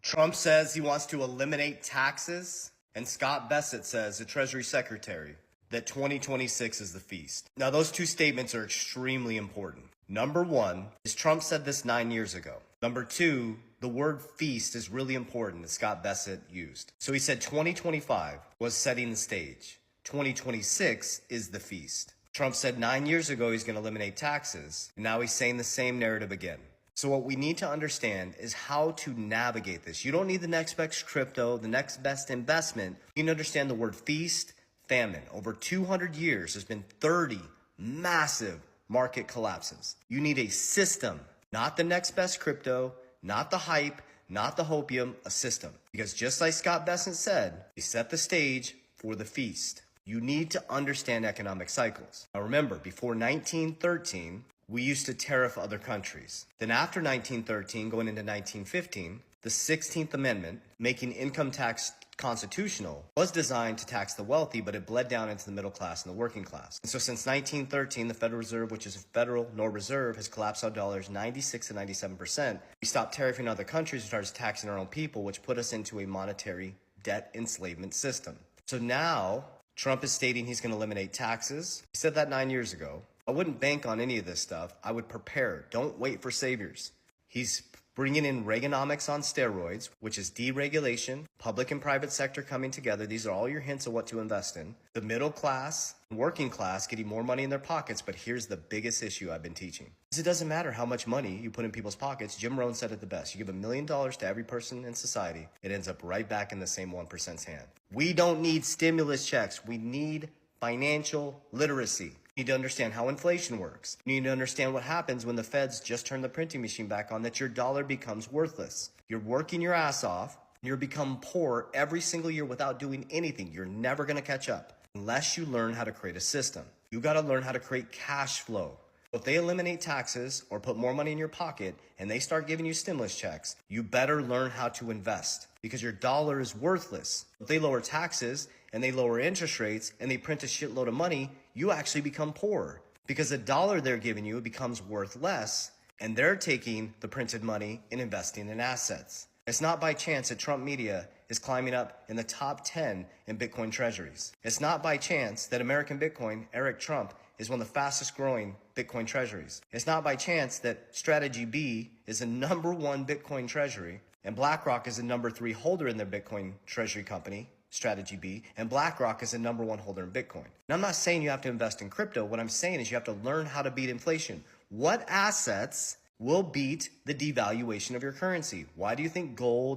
Trump says he wants to eliminate taxes, and Scott Bessent says, the Treasury Secretary, that 2026 is the feast. Now, those two statements are extremely important. Number one is Trump said this 9 years ago. Number two, the word feast is really important that Scott Bessent used. So he said 2025 was setting the stage. 2026 is the feast. Trump said 9 years ago he's going to eliminate taxes, and now he's saying the same narrative again. So what we need to understand is how to navigate this. You don't need the next best crypto, the next best investment. You need to understand the word feast, famine. Over 200 years, there's been 30 massive market collapses. You need a system, not the next best crypto, not the hype, not the hopium, a system. Because just like Scott Bessent said, he set the stage for the feast. You need to understand economic cycles. Now remember, before 1913, we used to tariff other countries. Then after 1913, going into 1915, the 16th Amendment, making income tax constitutional, was designed to tax the wealthy, but it bled down into the middle class and the working class. And so since 1913, the Federal Reserve, which is a federal nor reserve, has collapsed our dollars 96 to 97%. We stopped tariffing other countries and started taxing our own people, which put us into a monetary debt enslavement system. So now Trump is stating he's going to eliminate taxes. He said that 9 years ago. I wouldn't bank on any of this stuff. I would prepare. Don't wait for saviors. He's bringing in Reaganomics on steroids, which is deregulation, public and private sector coming together. These are all your hints of what to invest in. The middle class, working class getting more money in their pockets. But here's the biggest issue I've been teaching. It doesn't matter how much money you put in people's pockets. Jim Rohn said it the best. You give $1 million to every person in society, it ends up right back in the same 1%'s hand. We don't need stimulus checks. We need financial literacy. You need to understand how inflation works. You need to understand what happens when the feds just turn the printing machine back on, that your dollar becomes worthless. You're working your ass off. You're become poor every single year without doing anything. You're never going to catch up unless you learn how to create a system. You got to learn how to create cash flow. If they eliminate taxes or put more money in your pocket and they start giving you stimulus checks, you better learn how to invest because your dollar is worthless. If they lower taxes and they lower interest rates and they print a shitload of money, you actually become poorer because the dollar they're giving you becomes worth less and they're taking the printed money and investing in assets. It's not by chance that Trump Media is climbing up in the top 10 in Bitcoin treasuries. It's not by chance that American Bitcoin, Eric Trump, is one of the fastest growing Bitcoin treasuries. It's not by chance that Strategy B is the #1 Bitcoin treasury and BlackRock is the #3 holder in their Bitcoin treasury company, Strategy B, and BlackRock is the #1 holder in Bitcoin. Now, I'm not saying you have to invest in crypto. What I'm saying is you have to learn how to beat inflation. What assets will beat the devaluation of your currency? Why do you think gold,